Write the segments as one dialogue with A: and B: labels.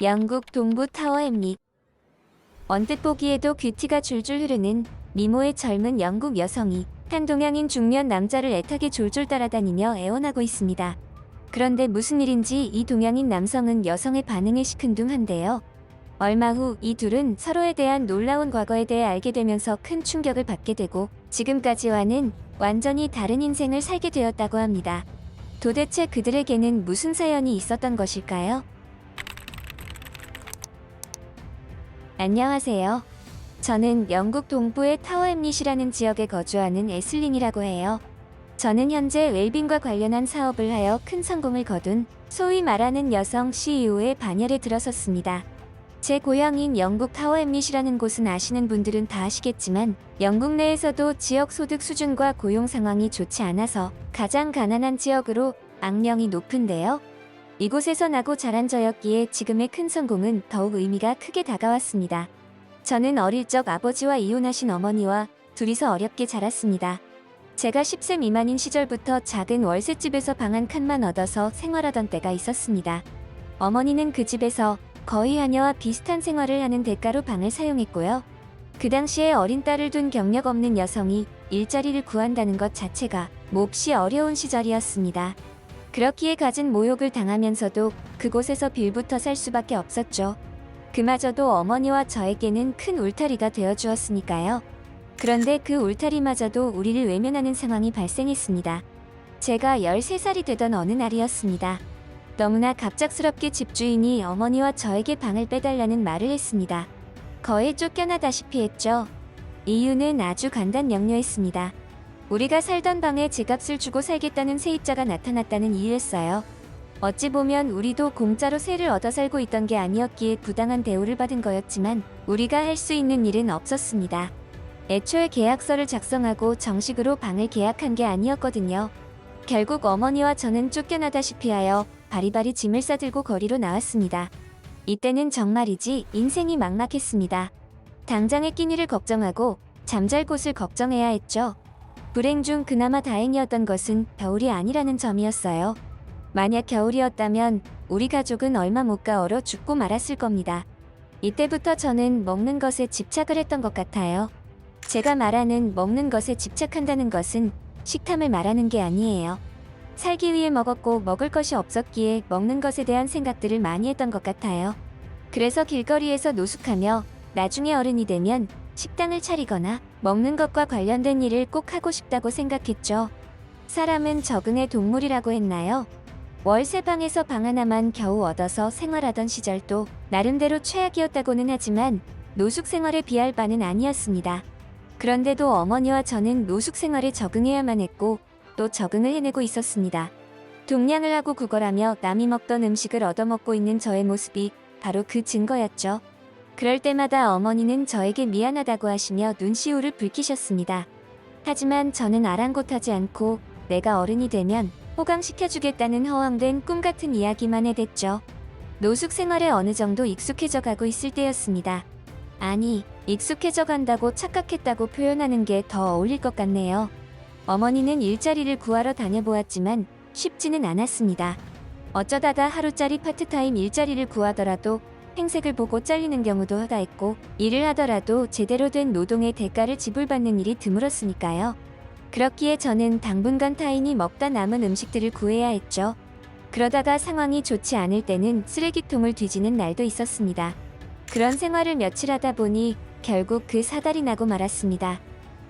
A: 영국 동부 타워 햄릿. 언뜻 보기에도 귀티가 줄줄 흐르는 미모의 젊은 영국 여성이 한 동양인 중년 남자를 애타게 졸졸 따라다니며 애원하고 있습니다. 그런데 무슨 일인지 이 동양인 남성은 여성의 반응에 시큰둥한데요. 얼마 후 이 둘은 서로에 대한 놀라운 과거에 대해 알게 되면서 큰 충격을 받게 되고 지금까지와는 완전히 다른 인생을 살게 되었다고 합니다. 도대체 그들에게는 무슨 사연이 있었던 것일까요? 안녕하세요. 저는 영국 동부의 타워 햄릿이라는 지역에 거주하는 애슬린이라고 해요. 저는 현재 웰빙과 관련한 사업을 하여 큰 성공을 거둔 소위 말하는 여성 CEO의 반열에 들어섰습니다. 제 고향인 영국 타워 햄릿이라는 곳은 아시는 분들은 다 아시겠지만 영국 내에서도 지역 소득 수준과 고용 상황이 좋지 않아서 가장 가난한 지역으로 악명이 높은데요. 이곳에서 나고 자란 저였기에 지금의 큰 성공은 더욱 의미가 크게 다가왔습니다. 저는 어릴 적 아버지와 이혼하신 어머니와 둘이서 어렵게 자랐습니다. 제가 10세 미만인 시절부터 작은 월세집에서 방 한 칸만 얻어서 생활하던 때가 있었습니다. 어머니는 그 집에서 거의 하녀와 비슷한 생활을 하는 대가로 방을 사용했고요. 그 당시에 어린 딸을 둔 경력 없는 여성이 일자리를 구한다는 것 자체가 몹시 어려운 시절이었습니다. 그렇기에 갖은 모욕을 당하면서도 그곳에서 빌부터 살 수밖에 없었죠. 그마저도 어머니와 저에게는 큰 울타리가 되어주었으니까요. 그런데 그 울타리마저도 우리를 외면하는 상황이 발생했습니다. 제가 13살이 되던 어느 날이었습니다. 너무나 갑작스럽게 집주인이 어머니와 저에게 방을 빼달라는 말을 했습니다. 거의 쫓겨나다시피 했죠. 이유는 아주 간단명료했습니다. 우리가 살던 방에 제값을 주고 살겠다는 세입자가 나타났다는 이유였어요. 어찌 보면 우리도 공짜로 세를 얻어 살고 있던 게 아니었기에 부당한 대우를 받은 거였지만 우리가 할 수 있는 일은 없었습니다. 애초에 계약서를 작성하고 정식으로 방을 계약한 게 아니었거든요. 결국 어머니와 저는 쫓겨나다시피 하여 바리바리 짐을 싸들고 거리로 나왔습니다. 이때는 정말이지 인생이 막막했습니다. 당장의 끼니를 걱정하고 잠잘 곳을 걱정해야 했죠. 불행 중 그나마 다행이었던 것은 겨울이 아니라는 점이었어요. 만약 겨울이었다면 우리 가족은 얼마 못 가 얼어 죽고 말았을 겁니다. 이때부터 저는 먹는 것에 집착을 했던 것 같아요. 제가 말하는 먹는 것에 집착한다는 것은 식탐을 말하는 게 아니에요. 살기 위해 먹었고 먹을 것이 없었기에 먹는 것에 대한 생각들을 많이 했던 것 같아요. 그래서 길거리에서 노숙하며 나중에 어른이 되면 식당을 차리거나 먹는 것과 관련된 일을 꼭 하고 싶다고 생각했죠. 사람은 적응의 동물이라고 했나요? 월세방에서 방 하나만 겨우 얻어서 생활하던 시절도 나름대로 최악이었다고는 하지만 노숙 생활에 비할 바는 아니었습니다. 그런데도 어머니와 저는 노숙 생활에 적응해야만 했고 또 적응을 해내고 있었습니다. 동냥을 하고 구걸하며 남이 먹던 음식을 얻어먹고 있는 저의 모습이 바로 그 증거였죠. 그럴 때마다 어머니는 저에게 미안하다고 하시며 눈시울을 붉히셨습니다. 하지만 저는 아랑곳하지 않고 내가 어른이 되면 호강시켜주겠다는 허황된 꿈같은 이야기만 해댔죠. 노숙 생활에 어느 정도 익숙해져 가고 있을 때였습니다. 아니, 익숙해져 간다고 착각했다고 표현하는 게 더 어울릴 것 같네요. 어머니는 일자리를 구하러 다녀보았지만 쉽지는 않았습니다. 어쩌다가 하루짜리 파트타임 일자리를 구하더라도 행색을 보고 잘리는 경우도 허다했고 일을 하더라도 제대로 된 노동의 대가를 지불받는 일이 드물었으니까요. 그렇기에 저는 당분간 타인이 먹다 남은 음식들을 구해야 했죠. 그러다가 상황이 좋지 않을 때는 쓰레기통을 뒤지는 날도 있었습니다. 그런 생활을 며칠 하다 보니 결국 그 사달이 나고 말았습니다.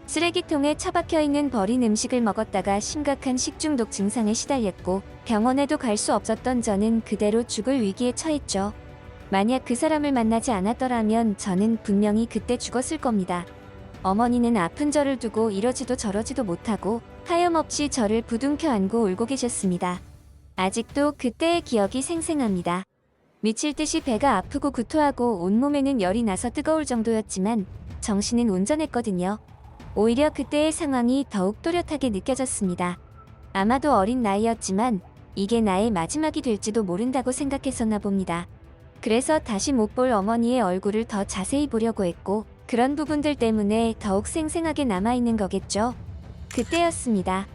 A: 쓰레기통에 처박혀 있는 버린 음식을 먹었다가 심각한 식중독 증상에 시달렸고 병원에도 갈 수 없었던 저는 그대로 죽을 위기에 처했죠. 만약 그 사람을 만나지 않았더라면 저는 분명히 그때 죽었을 겁니다. 어머니는 아픈 저를 두고 이러지도 저러지도 못하고 하염없이 저를 부둥켜 안고 울고 계셨습니다. 아직도 그때의 기억이 생생합니다. 미칠 듯이 배가 아프고 구토하고 온몸에는 열이 나서 뜨거울 정도였지만 정신은 온전했거든요. 오히려 그때의 상황이 더욱 또렷하게 느껴졌습니다. 아마도 어린 나이였지만 이게 나의 마지막이 될지도 모른다고 생각했었나 봅니다. 그래서 다시 못 볼 어머니의 얼굴을 더 자세히 보려고 했고 그런 부분들 때문에 더욱 생생하게 남아있는 거겠죠. 그때였습니다.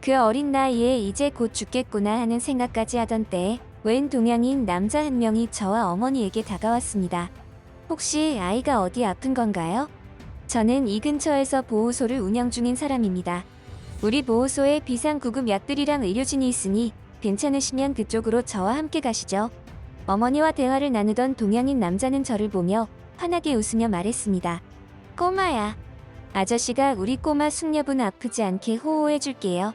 A: 그 어린 나이에 이제 곧 죽겠구나 하는 생각까지 하던 때에 웬 동양인 남자 한 명이 저와 어머니에게 다가왔습니다. 혹시 아이가 어디 아픈 건가요? 저는 이 근처에서 보호소를 운영 중인 사람입니다. 우리 보호소에 비상구급 약들이랑 의료진이 있으니 괜찮으시면 그쪽으로 저와 함께 가시죠. 어머니와 대화를 나누던 동양인 남자는 저를 보며 환하게 웃으며 말했습니다. 꼬마야. 아저씨가 우리 꼬마 숙녀분 아프지 않게 호호해줄게요.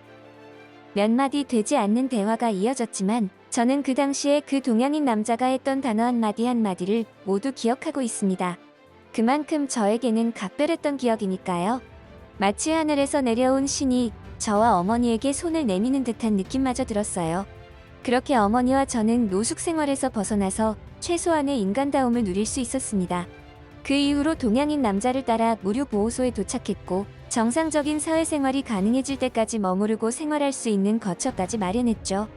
A: 몇 마디 되지 않는 대화가 이어졌지만 저는 그 당시에 그 동양인 남자가 했던 단어 한마디 한마디를 모두 기억하고 있습니다. 그만큼 저에게는 각별했던 기억이니까요. 마치 하늘에서 내려온 신이 저와 어머니에게 손을 내미는 듯한 느낌마저 들었어요. 그렇게 어머니와 저는 노숙 생활에서 벗어나서 최소한의 인간다움을 누릴 수 있었습니다. 그 이후로 동양인 남자를 따라 무료 보호소에 도착했고 정상적인 사회생활이 가능해질 때까지 머무르고 생활할 수 있는 거처까지 마련했죠.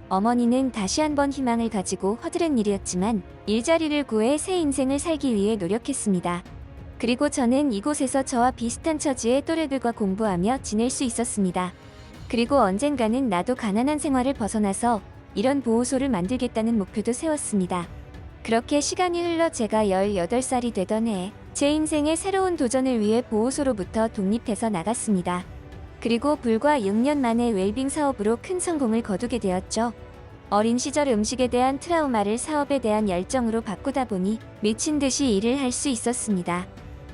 A: 어머니는 다시 한번 희망을 가지고 허드렛 일이었지만 일자리를 구해 새 인생을 살기 위해 노력했습니다. 그리고 저는 이곳에서 저와 비슷한 처지의 또래들과 공부하며 지낼 수 있었습니다. 그리고 언젠가는 나도 가난한 생활을 벗어나서 이런 보호소를 만들겠다는 목표도 세웠습니다. 그렇게 시간이 흘러 제가 18살이 되던 해 제 인생의 새로운 도전을 위해 보호소로부터 독립해서 나갔습니다. 그리고 불과 6년 만에 웰빙 사업으로 큰 성공을 거두게 되었죠. 어린 시절 음식에 대한 트라우마를 사업에 대한 열정으로 바꾸다 보니 미친 듯이 일을 할 수 있었습니다.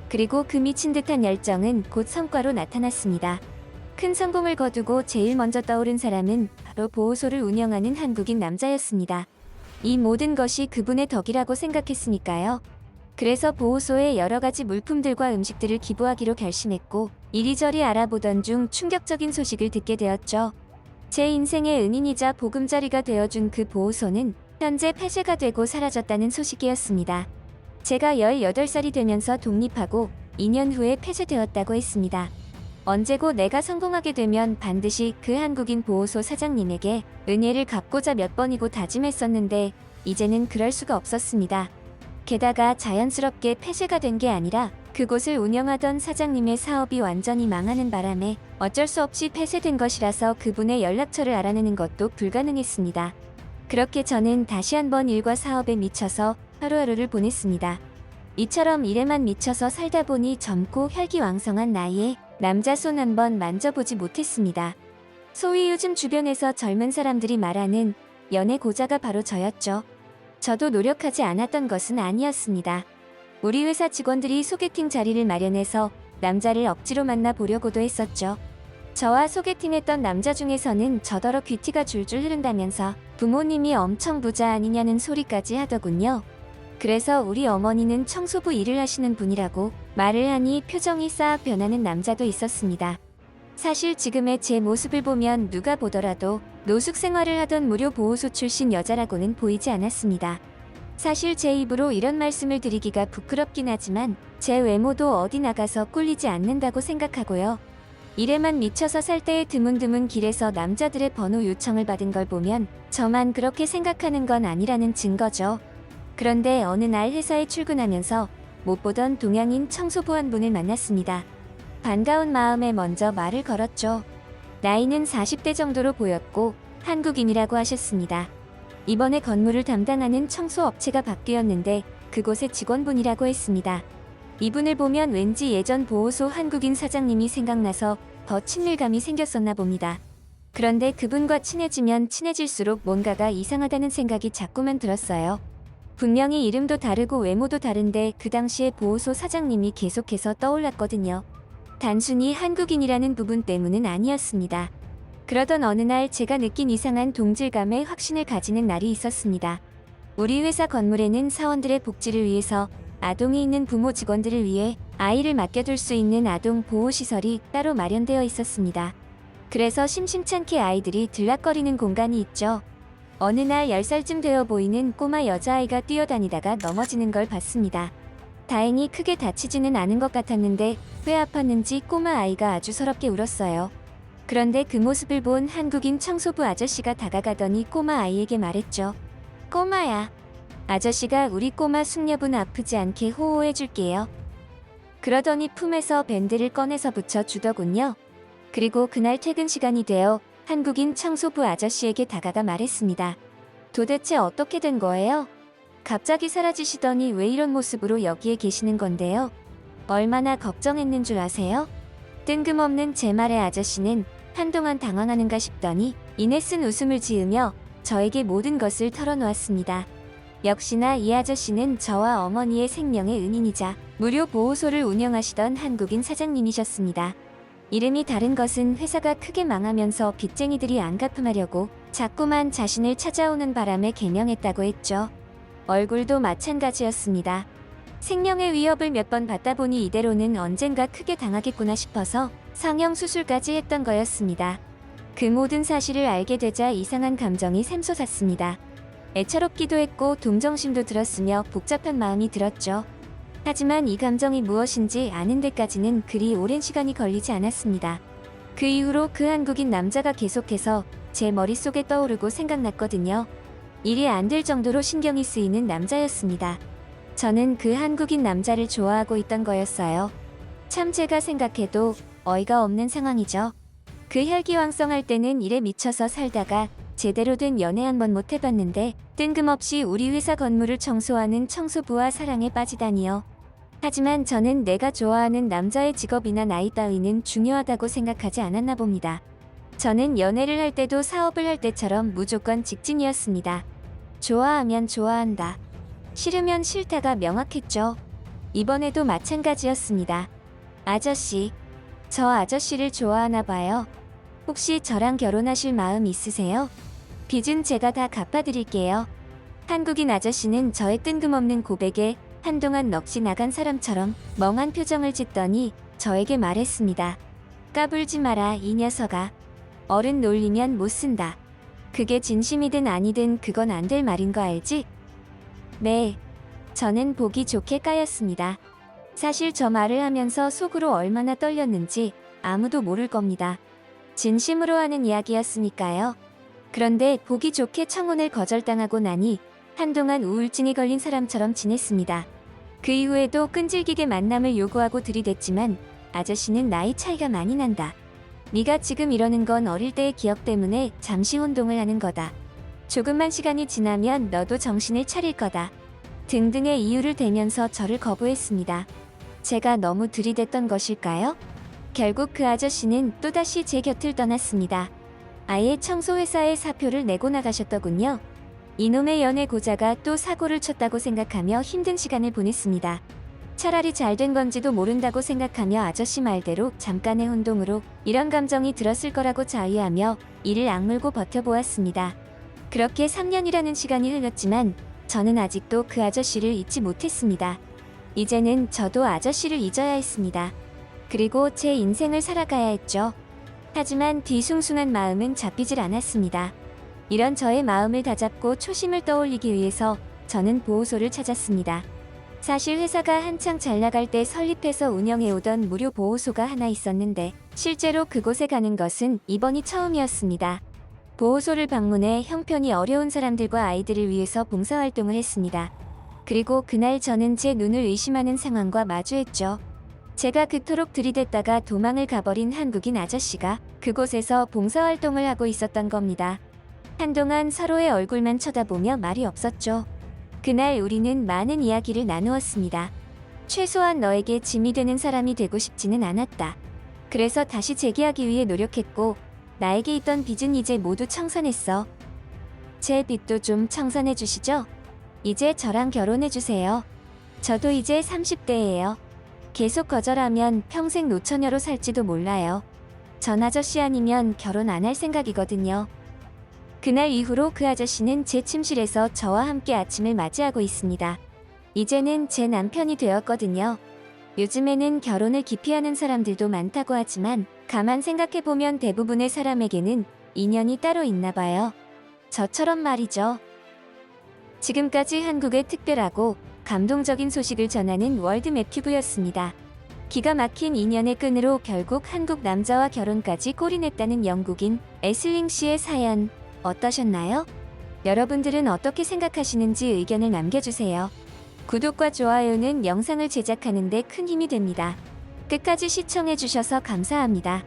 A: 그리고 그 미친 듯한 열정은 곧 성과로 나타났습니다. 큰 성공을 거두고 제일 먼저 떠오른 사람은 바로 보호소를 운영하는 한국인 남자였습니다. 이 모든 것이 그분의 덕이라고 생각했으니까요. 그래서 보호소에 여러 가지 물품들과 음식들을 기부하기로 결심했고 이리저리 알아보던 중 충격적인 소식을 듣게 되었죠. 제 인생의 은인이자 보금자리가 되어준 그 보호소는 현재 폐쇄가 되고 사라졌다는 소식이었습니다. 제가 18살이 되면서 독립하고 2년 후에 폐쇄되었다고 했습니다. 언제고 내가 성공하게 되면 반드시 그 한국인 보호소 사장님에게 은혜를 갚고자 몇 번이고 다짐했었는데 이제는 그럴 수가 없었습니다. 게다가 자연스럽게 폐쇄가 된 게 아니라 그곳을 운영하던 사장님의 사업이 완전히 망하는 바람에 어쩔 수 없이 폐쇄된 것이라서 그분의 연락처를 알아내는 것도 불가능했습니다. 그렇게 저는 다시 한번 일과 사업에 미쳐서 하루하루를 보냈습니다. 이처럼 일에만 미쳐서 살다 보니 젊고 혈기왕성한 나이에 남자 손 한번 만져보지 못했습니다. 소위 요즘 주변에서 젊은 사람들이 말하는 연애 고자가 바로 저였죠. 저도 노력하지 않았던 것은 아니었습니다. 우리 회사 직원들이 소개팅 자리를 마련해서 남자를 억지로 만나보려고도 했었죠. 저와 소개팅했던 남자 중에서는 저더러 귀티가 줄줄 흐른다면서 부모님이 엄청 부자 아니냐는 소리까지 하더군요. 그래서 우리 어머니는 청소부 일을 하시는 분이라고 말을 하니 표정이 싹 변하는 남자도 있었습니다. 사실 지금의 제 모습을 보면 누가 보더라도 노숙 생활을 하던 무료 보호소 출신 여자라고는 보이지 않았습니다. 사실 제 입으로 이런 말씀을 드리기가 부끄럽긴 하지만 제 외모도 어디 나가서 꿀리지 않는다고 생각하고요. 일에만 미쳐서 살 때의 드문드문 길에서 남자들의 번호 요청을 받은 걸 보면 저만 그렇게 생각하는 건 아니라는 증거죠. 그런데 어느 날 회사에 출근하면서 못 보던 동양인 청소부 한 분을 만났습니다. 반가운 마음에 먼저 말을 걸었죠. 나이는 40대 정도로 보였고 한국인이라고 하셨습니다. 이번에 건물을 담당하는 청소업체가 바뀌었는데 그곳의 직원분이라고 했습니다. 이분을 보면 왠지 예전 보호소 한국인 사장님이 생각나서 더 친밀감이 생겼었나 봅니다. 그런데 그분과 친해지면 친해질수록 뭔가가 이상하다는 생각이 자꾸만 들었어요. 분명히 이름도 다르고 외모도 다른데 그 당시에 보호소 사장님이 계속해서 떠올랐거든요. 단순히 한국인이라는 부분 때문은 아니었습니다. 그러던 어느 날 제가 느낀 이상한 동질감에 확신을 가지는 날이 있었습니다. 우리 회사 건물에는 사원들의 복지를 위해서 아동이 있는 부모 직원들을 위해 아이를 맡겨둘 수 있는 아동 보호시설이 따로 마련되어 있었습니다. 그래서 심심찮게 아이들이 들락거리는 공간이 있죠. 어느 날 10살쯤 되어 보이는 꼬마 여자아이가 뛰어다니다가 넘어지는 걸 봤습니다. 다행히 크게 다치지는 않은 것 같았는데 왜 아팠는지 꼬마 아이가 아주 서럽게 울었어요. 그런데 그 모습을 본 한국인 청소부 아저씨가 다가가더니 꼬마 아이에게 말했죠. 꼬마야, 아저씨가 우리 꼬마 숙녀분 아프지 않게 호호해줄게요. 그러더니 품에서 밴드를 꺼내서 붙여주더군요. 그리고 그날 퇴근 시간이 되어 한국인 청소부 아저씨에게 다가가 말했습니다. 도대체 어떻게 된 거예요? 갑자기 사라지시더니 왜 이런 모습으로 여기에 계시는 건데요? 얼마나 걱정했는 줄 아세요? 뜬금없는 제 말에 아저씨는 한동안 당황하는가 싶더니 이내 쓴 웃음을 지으며 저에게 모든 것을 털어놓았습니다. 역시나 이 아저씨는 저와 어머니의 생명의 은인이자 무료 보호소를 운영하시던 한국인 사장님이셨습니다. 이름이 다른 것은 회사가 크게 망하면서 빚쟁이들이 안 갚음하려고 자꾸만 자신을 찾아오는 바람에 개명했다고 했죠. 얼굴도 마찬가지였습니다. 생명의 위협을 몇 번 받다 보니 이대로는 언젠가 크게 당하겠구나 싶어서 성형 수술까지 했던 거였습니다. 그 모든 사실을 알게 되자 이상한 감정이 샘솟았습니다. 애처롭기도 했고 동정심도 들었으며 복잡한 마음이 들었죠. 하지만 이 감정이 무엇인지 아는 데까지는 그리 오랜 시간이 걸리지 않았습니다. 그 이후로 그 한국인 남자가 계속해서 제 머릿속에 떠오르고 생각났거든요. 일이 안 될 정도로 신경이 쓰이는 남자였습니다. 저는 그 한국인 남자를 좋아하고 있던 거였어요. 참 제가 생각해도 어이가 없는 상황이죠. 그 혈기왕성할 때는 일에 미쳐서 살다가 제대로 된 연애 한번 못 해봤는데 뜬금없이 우리 회사 건물을 청소하는 청소부와 사랑에 빠지다니요. 하지만 저는 내가 좋아하는 남자의 직업이나 나이 따위는 중요하다고 생각하지 않았나 봅니다. 저는 연애를 할 때도 사업을 할 때처럼 무조건 직진이었습니다. 좋아하면 좋아한다. 싫으면 싫다가 명확했죠. 이번에도 마찬가지였습니다. 아저씨, 저 아저씨를 좋아하나 봐요. 혹시 저랑 결혼하실 마음 있으세요? 빚은 제가 다 갚아드릴게요. 한국인 아저씨는 저의 뜬금없는 고백에 한동안 넋이 나간 사람처럼 멍한 표정을 짓더니 저에게 말했습니다. 까불지 마라 이 녀석아. 어른 놀리면 못 쓴다. 그게 진심이든 아니든 그건 안 될 말인 거 알지? 네. 저는 보기 좋게 까였습니다. 사실 저 말을 하면서 속으로 얼마나 떨렸는지 아무도 모를 겁니다. 진심으로 하는 이야기였으니까요. 그런데 보기 좋게 청혼을 거절당하고 나니 한동안 우울증에 걸린 사람처럼 지냈습니다. 그 이후에도 끈질기게 만남을 요구하고 들이댔지만 아저씨는 나이 차이가 많이 난다. 네가 지금 이러는 건 어릴 때의 기억 때문에 잠시 혼동을 하는 거다. 조금만 시간이 지나면 너도 정신을 차릴 거다. 등등의 이유를 대면서 저를 거부했습니다. 제가 너무 들이댔던 것일까요? 결국 그 아저씨는 또다시 제 곁을 떠났습니다. 아예 청소회사에 사표를 내고 나가셨더군요. 이놈의 연애 고자가 또 사고를 쳤다고 생각하며 힘든 시간을 보냈습니다. 차라리 잘된 건지도 모른다고 생각하며 아저씨 말대로 잠깐의 혼동으로 이런 감정이 들었을 거라고 자위하며 이를 악물고 버텨보았습니다. 그렇게 3년이라는 시간이 흘렀지만 저는 아직도 그 아저씨를 잊지 못했습니다. 이제는 저도 아저씨를 잊어야 했습니다. 그리고 제 인생을 살아가야 했죠. 하지만 뒤숭숭한 마음은 잡히질 않았습니다. 이런 저의 마음을 다잡고 초심을 떠올리기 위해서 저는 보호소를 찾았습니다. 사실 회사가 한창 잘 나갈 때 설립해서 운영해오던 무료 보호소가 하나 있었는데 실제로 그곳에 가는 것은 이번이 처음이었습니다. 보호소를 방문해 형편이 어려운 사람들과 아이들을 위해서 봉사활동을 했습니다. 그리고 그날 저는 제 눈을 의심하는 상황과 마주했죠. 제가 그토록 들이댔다가 도망을 가버린 한국인 아저씨가 그곳에서 봉사활동을 하고 있었던 겁니다. 한동안 서로의 얼굴만 쳐다보며 말이 없었죠. 그날 우리는 많은 이야기를 나누었습니다. 최소한 너에게 짐이 되는 사람이 되고 싶지는 않았다. 그래서 다시 재기하기 위해 노력했고 나에게 있던 빚은 이제 모두 청산했어. 제 빚도 좀 청산해 주시죠? 이제 저랑 결혼해 주세요. 저도 이제 30대예요. 계속 거절하면 평생 노처녀로 살지도 몰라요. 전 아저씨 아니면 결혼 안 할 생각이거든요. 그날 이후로 그 아저씨는 제 침실에서 저와 함께 아침을 맞이하고 있습니다. 이제는 제 남편이 되었거든요. 요즘에는 결혼을 기피하는 사람들도 많다고 하지만 가만 생각해보면 대부분의 사람에게는 인연이 따로 있나 봐요. 저처럼 말이죠. 지금까지 한국의 특별하고 감동적인 소식을 전하는 월드맵튜브였습니다. 기가 막힌 인연의 끈으로 결국 한국 남자와 결혼까지 골인했다는 영국인 애슬링 씨의 사연 어떠셨나요? 여러분들은 어떻게 생각하시는지 의견을 남겨주세요. 구독과 좋아요는 영상을 제작하는 데 큰 힘이 됩니다. 끝까지 시청해주셔서 감사합니다.